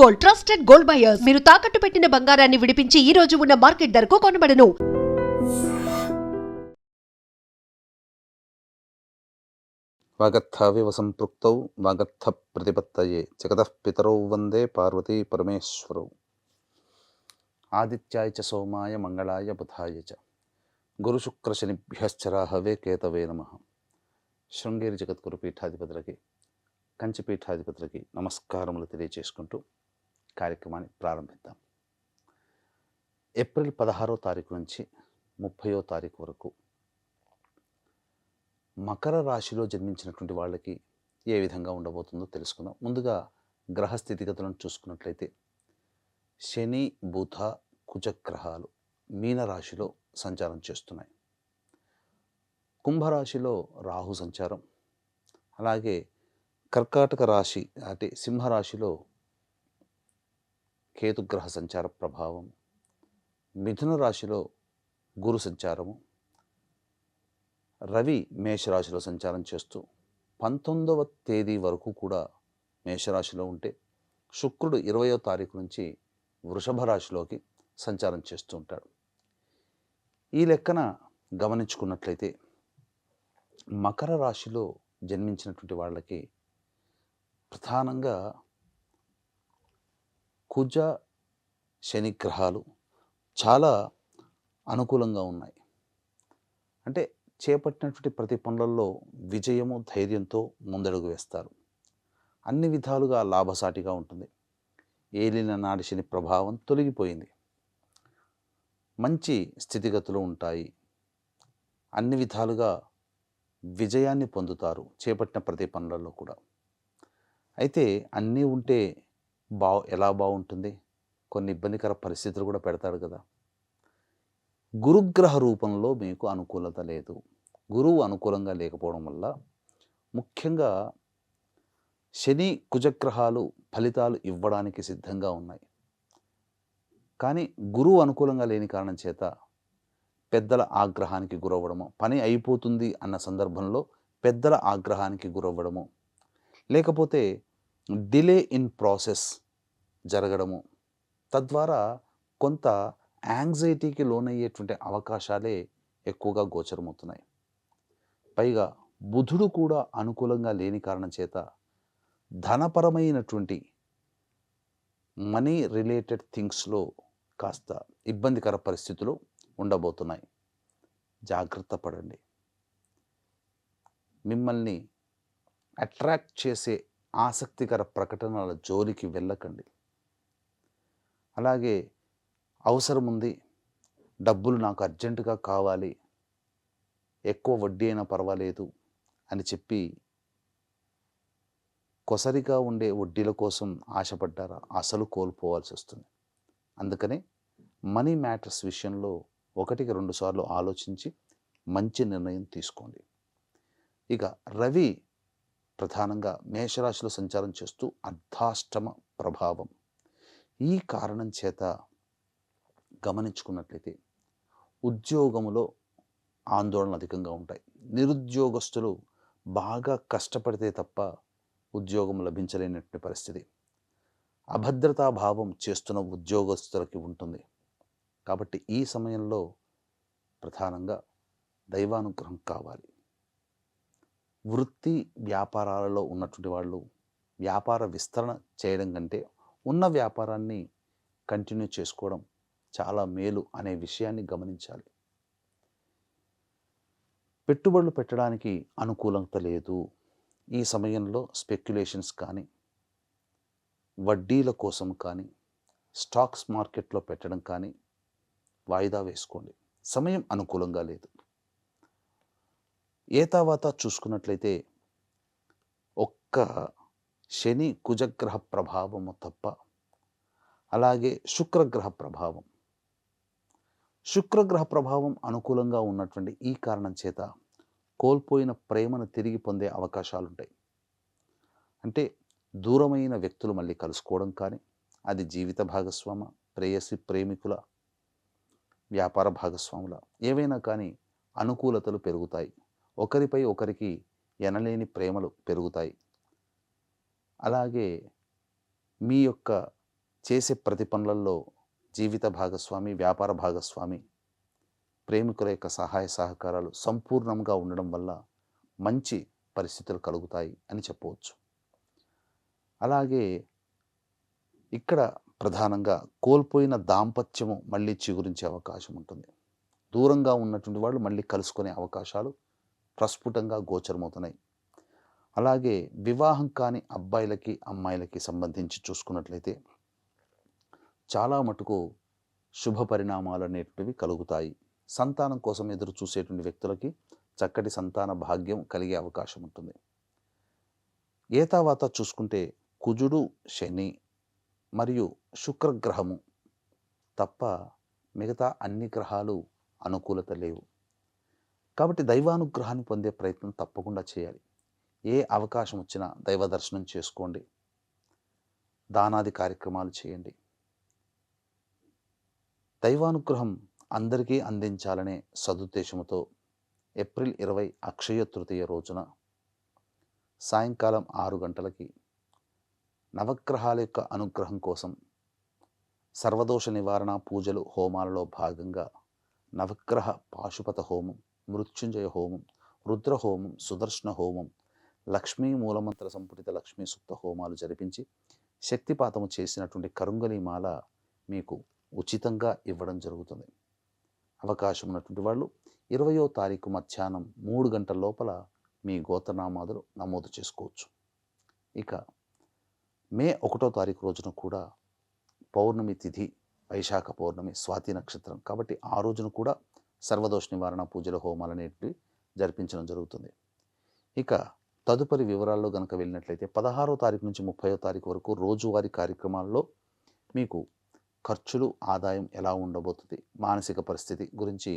Gold, trusted gold buyers. మీరు తాకట్టు పెట్టిన బంగారాన్ని విడిపించి ఈ రోజు ఉన్న మార్కెట్ ధరకు కొనబడను. వాగర్థావివ సంపృక్తౌ వాగర్థ ప్రతిపత్తయే జగతః పితరౌ వందే పార్వతీ పరమేశ్వరౌ. ఆదిత్యాయ చ సోమాయ మంగళాయ బుధాయ చ గురుశుక్రశనిభ్యశ్చ రాహవే కేతవే నమః. శృంగేరి జగద్గురు పీఠాధిపతులకి, కంచి పీఠాధిపతులకి నమస్కారములు తెలియజేసుకుంటూ కార్యక్రమాన్ని ప్రారంభిద్దాం. ఏప్రిల్ 16వ తారీఖు నుంచి 30వ తారీఖు వరకు మకర రాశిలో జన్మించినటువంటి వాళ్ళకి ఏ విధంగా ఉండబోతుందో తెలుసుకుందాం. ముందుగా గ్రహ స్థితిగతులను చూసుకున్నట్లయితే శని, బుధ, కుజ గ్రహాలు మీనరాశిలో సంచారం చేస్తున్నాయి. కుంభరాశిలో రాహు సంచారం, అలాగే కర్కాటక రాశి అంటే సింహరాశిలో కేతుగ్రహ సంచార ప్రభావం, మిథున రాశిలో గురు సంచారము, రవి మేషరాశిలో సంచారం చేస్తూ 19వ తేదీ వరకు కూడా మేషరాశిలో ఉంటే, శుక్రుడు 20వ తారీఖు నుంచి వృషభ రాశిలోకి సంచారం చేస్తూ ఉంటాడు. ఈ లెక్కన గమనించుకున్నట్లయితే మకర రాశిలో జన్మించినటువంటి వాళ్ళకి ప్రధానంగా కుజ శని గ్రహాలు చాలా అనుకూలంగా ఉన్నాయి. అంటే చేపట్టినటువంటి ప్రతి పనులలో విజయము, ధైర్యంతో ముందడుగు వేస్తారు. అన్ని విధాలుగా లాభసాటిగా ఉంటుంది. ఏలిన నాడి శని ప్రభావం తొలగిపోయింది. మంచి స్థితిగతులు ఉంటాయి. అన్ని విధాలుగా విజయాన్ని పొందుతారు చేపట్టిన ప్రతి పనులలో కూడా. అయితే అన్నీ ఉంటే ఎలా బాగుంటుంది? కొన్ని ఇబ్బందికర పరిస్థితులు కూడా పెడతాడు కదా. గురుగ్రహ రూపంలో మీకు అనుకూలత లేదు. గురువు అనుకూలంగా లేకపోవడం వల్ల ముఖ్యంగా శని, కుజగ్రహాలు ఫలితాలు ఇవ్వడానికి సిద్ధంగా ఉన్నాయి. కానీ గురువు అనుకూలంగా లేని కారణం చేత పెద్దల ఆగ్రహానికి గురవ్వడము, పని అయిపోతుంది అన్న సందర్భంలో పెద్దల ఆగ్రహానికి గురవ్వడము, లేకపోతే డిలే ఇన్ ప్రాసెస్ జరగడము, తద్వారా కొంత యాంగ్జైటీకి లోనయ్యేటువంటి అవకాశాలే ఎక్కువగా గోచరమవుతున్నాయి. పైగా బుధుడు కూడా అనుకూలంగా లేని కారణం చేత ధనపరమైనటువంటి మనీ రిలేటెడ్ థింగ్స్లో కాస్త ఇబ్బందికర పరిస్థితులు ఉండబోతున్నాయి. జాగ్రత్త పడండి. మిమ్మల్ని అట్రాక్ట్ చేసే ఆసక్తికర ప్రకటనల జోలికి వెళ్ళకండి. అలాగే అవసరం ఉంది, డబ్బులు నాకు అర్జెంటుగా కావాలి, ఎక్కువ వడ్డీ అయినా పర్వాలేదు అని చెప్పి కొసరిగా ఉండే వడ్డీల కోసం ఆశపడ్డారా? అసలు కోల్పోవాల్సి వస్తుంది. అందుకనే మనీ మ్యాటర్స్ విషయంలో 1-2 సార్లు ఆలోచించి మంచి నిర్ణయం తీసుకోండి. ఇక రవి ప్రధానంగా మేషరాశిలో సంచారం చేస్తూ అర్ధాష్టమ ప్రభావం. ఈ కారణం చేత గమనించుకున్నట్లయితే ఉద్యోగములో ఆందోళన అధికంగా ఉంటాయి. నిరుద్యోగస్తులు బాగా కష్టపడితే తప్ప ఉద్యోగం లభించలేనటువంటి పరిస్థితి. అభద్రతా భావం చేస్తున్న ఉద్యోగస్తులకి ఉంటుంది. కాబట్టి ఈ సమయంలో ప్రధానంగా దైవానుగ్రహం కావాలి. వృత్తి వ్యాపారాలలో ఉన్నటువంటి వాళ్ళు వ్యాపార విస్తరణ చేయడం కంటే ఉన్న వ్యాపారాన్ని కంటిన్యూ చేసుకోవడం చాలా మేలు అనే విషయాన్ని గమనించాలి. పెట్టుబడులు పెట్టడానికి అనుకూలత లేదు. ఈ సమయంలో స్పెక్యులేషన్స్ కానీ, వడ్డీల కోసం కానీ, స్టాక్స్ మార్కెట్లో పెట్టడం కానీ వాయిదా వేసుకోండి. సమయం అనుకూలంగా లేదు. ఏతావాత చూసుకున్నట్లయితే ఒక్క శని కుజగ్రహ ప్రభావము తప్ప, అలాగే శుక్రగ్రహ ప్రభావం. శుక్రగ్రహ ప్రభావం అనుకూలంగా ఉన్నటువంటి ఈ కారణం చేత కోల్పోయిన ప్రేమను తిరిగి పొందే అవకాశాలుంటాయి. అంటే దూరమైన వ్యక్తులు మళ్ళీ కలుసుకోవడం కానీ, అది జీవిత భాగస్వామ, ప్రేయసి, ప్రేమికుల, వ్యాపార భాగస్వాముల, ఏవైనా కానీ అనుకూలతలు పెరుగుతాయి. ఒకరిపై ఒకరికి ఎనలేని ప్రేమలు పెరుగుతాయి. అలాగే మీ యొక్క చేసే ప్రతి పనులలో జీవిత భాగస్వామి, వ్యాపార భాగస్వామి, ప్రేమికుల యొక్క సహాయ సహకారాలు సంపూర్ణంగా ఉండడం వల్ల మంచి పరిస్థితులు కలుగుతాయి అని చెప్పవచ్చు. అలాగే ఇక్కడ ప్రధానంగా కోల్పోయిన దాంపత్యము మళ్ళీ చిగురించే అవకాశం ఉంటుంది. దూరంగా ఉన్నటువంటి వాళ్ళు మళ్ళీ కలుసుకునే అవకాశాలు ప్రస్ఫుటంగా గోచరమవుతున్నాయి. అలాగే వివాహం కాని అబ్బాయిలకి, అమ్మాయిలకి సంబంధించి చూసుకున్నట్లయితే చాలా మటుకు శుభ పరిణామాలు అనేటివి కలుగుతాయి. సంతానం కోసం ఎదురు చూసేటువంటి వ్యక్తులకి చక్కటి సంతాన భాగ్యం కలిగే అవకాశం ఉంటుంది. ఏతావాత చూసుకుంటే కుజుడు, శని మరియు శుక్రగ్రహము తప్ప మిగతా అన్ని గ్రహాలు అనుకూలత లేవు. కాబట్టి దైవానుగ్రహాన్ని పొందే ప్రయత్నం తప్పకుండా చేయాలి. ఏ అవకాశం వచ్చినా దైవ దర్శనం చేసుకోండి, దానాది కార్యక్రమాలు చేయండి. దైవానుగ్రహం అందరికీ అందించాలనే సదుద్దేశంతో ఏప్రిల్ 20 అక్షయ తృతీయ రోజున సాయంకాలం 6 గంటలకి నవగ్రహాల యొక్క అనుగ్రహం కోసం సర్వదోష నివారణ పూజలు, హోమాలలో భాగంగా నవగ్రహ పాశుపత హోమం, మృత్యుంజయ హోమం, రుద్ర హోమం, సుదర్శన హోమం, లక్ష్మీ మూలమంత్ర సంపుటిత లక్ష్మీ సూక్త హోమాలు జరిపించి శక్తిపాతము చేసినటువంటి కరుంగలి మాల మీకు ఉచితంగా ఇవ్వడం జరుగుతుంది. అవకాశం ఉన్నటువంటి వాళ్ళు 20వ తారీఖు మధ్యాహ్నం 3 గంటల లోపల మీ గోత్రనామాదులు నమోదు చేసుకోవచ్చు. ఇక మే 1వ తారీఖు రోజున కూడా పౌర్ణమి తిథి, వైశాఖ పౌర్ణమి, స్వాతి నక్షత్రం కాబట్టి ఆ రోజున కూడా సర్వదోష నివారణ పూజల హోమాలు అనేటివి జరిపించడం జరుగుతుంది. ఇక తదుపరి వివరాల్లో కనుక వెళ్ళినట్లయితే 16వ తారీఖు నుంచి 30వ తారీఖు వరకు రోజువారీ కార్యక్రమాల్లో మీకు ఖర్చులు, ఆదాయం ఎలా ఉండబోతుంది, మానసిక పరిస్థితి గురించి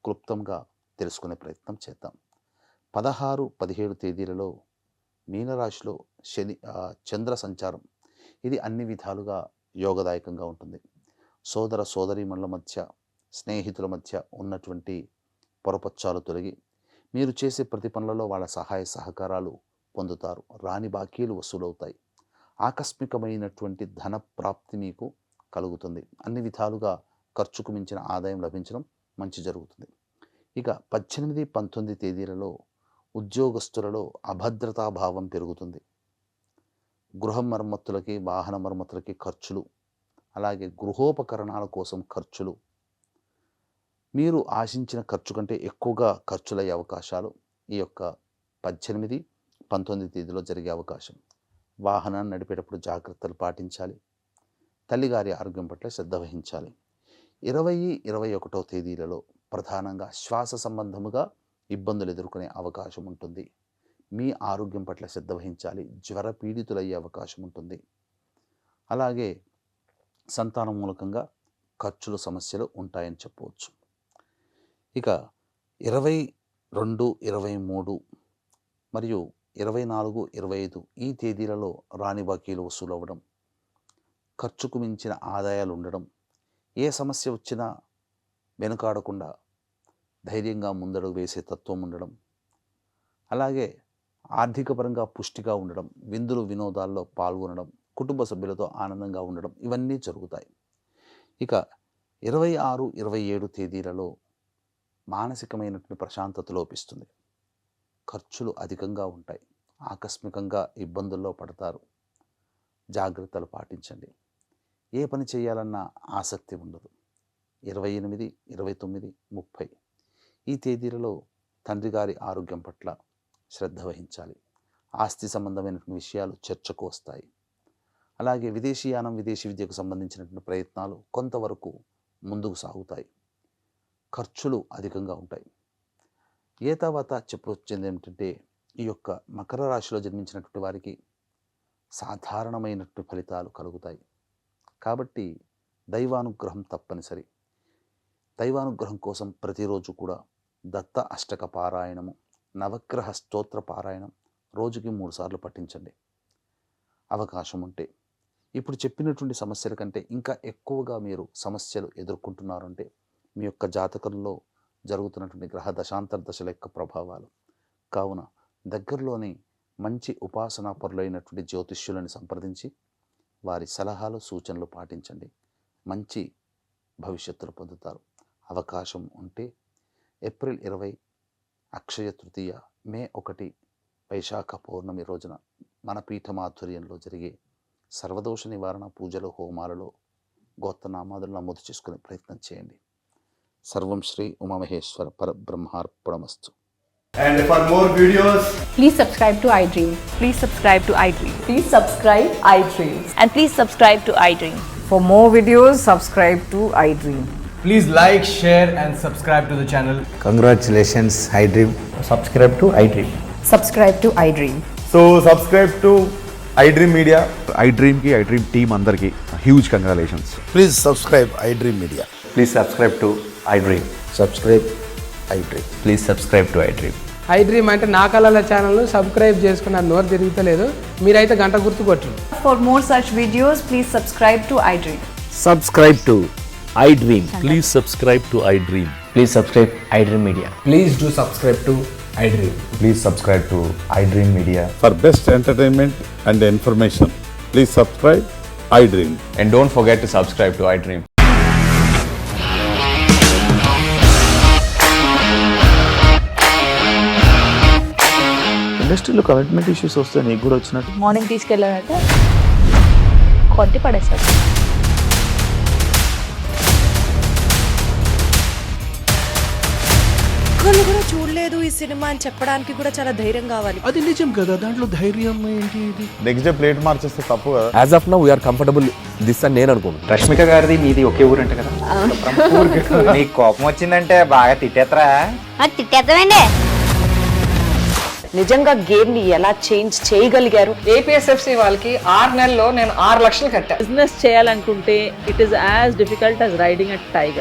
క్లుప్తంగా తెలుసుకునే ప్రయత్నం చేద్దాం. 16, 17 తేదీలలో మీనరాశిలో చంద్ర సంచారం ఇది అన్ని విధాలుగా యోగదాయకంగా ఉంటుంది. సోదర సోదరీమణుల మధ్య, స్నేహితుల మధ్య ఉన్నటువంటి పొరపచ్చాలు తొలగి మీరు చేసే ప్రతి పనులలో వాళ్ళ సహాయ సహకారాలు పొందుతారు. రాని బాకీలు వసూలవుతాయి. ఆకస్మికమైనటువంటి ధన ప్రాప్తి మీకు కలుగుతుంది. అన్ని విధాలుగా ఖర్చుకు మించిన ఆదాయం లభించడం మంచి జరుగుతుంది. ఇక 18, 19 తేదీలలో ఉద్యోగస్తులలో అభద్రతాభావం పెరుగుతుంది. గృహ మరమ్మతులకి, వాహన మరమ్మతులకి ఖర్చులు, అలాగే గృహోపకరణాల కోసం ఖర్చులు, మీరు ఆశించిన ఖర్చు కంటే ఎక్కువగా ఖర్చులయ్యే అవకాశాలు ఈ యొక్క 18, 19 తేదీలో జరిగే అవకాశం. వాహనాన్ని నడిపేటప్పుడు జాగ్రత్తలు పాటించాలి. తల్లిగారి ఆరోగ్యం పట్ల శ్రద్ధ వహించాలి. 20, 21వ తేదీలలో ప్రధానంగా శ్వాస సంబంధముగా ఇబ్బందులు ఎదుర్కొనే అవకాశం ఉంటుంది. మీ ఆరోగ్యం పట్ల శ్రద్ధ వహించాలి. జ్వర పీడితులయ్యే అవకాశం ఉంటుంది. అలాగే సంతానం మూలకంగా ఖర్చుల సమస్యలు ఉంటాయని చెప్పవచ్చు. ఇక 22, 23 మరియు 24, 25 ఈ తేదీలలో రాని బాకీలు వసూలు అవ్వడం, ఖర్చుకు మించిన ఆదాయాలు ఉండడం, ఏ సమస్య వచ్చినా వెనుకాడకుండా ధైర్యంగా ముందడుగు వేసే తత్వం ఉండడం, అలాగే ఆర్థికపరంగా పుష్టిగా ఉండడం, విందులు వినోదాల్లో పాల్గొనడం, కుటుంబ సభ్యులతో ఆనందంగా ఉండడం ఇవన్నీ జరుగుతాయి. ఇక 26, 27 తేదీలలో మానసికమైనటువంటి ప్రశాంతత లోపిస్తుంది. ఖర్చులు అధికంగా ఉంటాయి. ఆకస్మికంగా ఇబ్బందుల్లో పడతారు. జాగ్రత్తలు పాటించండి. ఏ పని చేయాలన్నా ఆసక్తి ఉండదు. 28, 29, 30 ఈ తేదీలలో తండ్రి గారి ఆరోగ్యం పట్ల శ్రద్ధ వహించాలి. ఆస్తి సంబంధమైనటువంటి విషయాలు చర్చకు వస్తాయి. అలాగే విదేశీయానం, విదేశీ విద్యకు సంబంధించినటువంటి ప్రయత్నాలు కొంతవరకు ముందుకు సాగుతాయి. ఖర్చులు అధికంగా ఉంటాయి. ఏ తర్వాత చెప్పొచ్చింది ఏమిటంటే ఈ యొక్క మకర రాశిలో జన్మించినటువంటి వారికి సాధారణమైనటువంటి ఫలితాలు కలుగుతాయి. కాబట్టి దైవానుగ్రహం తప్పనిసరి. దైవానుగ్రహం కోసం ప్రతిరోజు కూడా దత్త అష్టక పారాయణము, నవగ్రహ స్తోత్ర పారాయణం రోజుకి 3 సార్లు పఠించండి అవకాశం ఉంటే. ఇప్పుడు చెప్పినటువంటి సమస్యల కంటే ఇంకా ఎక్కువగా మీరు సమస్యలు ఎదుర్కొంటున్నారంటే మీ యొక్క జాతకంలో జరుగుతున్నటువంటి గ్రహ దశాంతర దశల యొక్క ప్రభావాలు. కావున దగ్గరలోని మంచి ఉపాసనా పరులైనటువంటి జ్యోతిష్యులను సంప్రదించి వారి సలహాలు సూచనలు పాటించండి. మంచి భవిష్యత్తును పొందుతారు. అవకాశం ఉంటే ఏప్రిల్ 20 అక్షయ తృతీయ, మే 1 వైశాఖ పౌర్ణమి రోజున మన పీఠం ఆధ్వర్యంలో జరిగే సర్వదోష నివారణ పూజలు, హోమాలలో గోత్రనామాదులు నమోదు చేసుకునే ప్రయత్నం చేయండి. సర్వం Shri Umamaheshwara పరబ్రహ్మార్పణమస్తు. And for more videos, Please subscribe to iDream. Please subscribe to iDream. Please subscribe iDream. And please subscribe to iDream. For more videos, subscribe to iDream. please like, share and subscribe to the channel. Congratulations, iDream. Subscribe to iDream. Subscribe to iDream. So subscribe to iDream Media. iDream ki iDream team andarki huge congratulations. Please subscribe iDream Media. Please subscribe to iDream. Subscribe iDream. Please subscribe to iDream. iDream అంటే నా కళల channel subscribe చేసుకున్న నోరు తిరుగుతలేదు, మీరైతే గంట గుర్తు కొట్టండి. For more such videos, please subscribe to iDream. Subscribe to iDream. Please subscribe to iDream. Please subscribe iDream Media. Please do subscribe to iDream. Please subscribe to iDream Media. For best entertainment and information, please subscribe iDream. And don't forget to subscribe to iDream. ఇండస్ట్రీలో commitment issues వస్తే నీకు కూడా వచ్చినట్టు morning తీసుకెళ్ళాడంటే కొట్టి పడేశాడు. ఒక్కళ్ళు కూడా చూడలేదు ఈ సినిమా అని చెప్పడానికి కూడా చాలా ధైర్యం కావాలి. అది నిజం కదా, దాంట్లో ధైర్యం ఏంటి? ఇది నెక్స్ట్ డే ప్లేట్ మార్చేస్తే తప్పు కదా. As of now we are comfortable this అని నేను అనుకుంటున్నాను. రష్మిక గారిది మీది ఒకే ఊరు అంట కదా? నీకు కోపం వచ్చిందంటే బాగా తిట్టేత్తరా? తిట్టేద్దామండి. నిజంగా గేమ్ ని ఎలా చేంజ్ చేయగలిగారు? APSFC వాళ్ళకి 6 నెలల్లో నేను 6 లక్షలు కట్టా. బిజినెస్ చేయాలనుకుంటే it is as difficult as riding a tiger.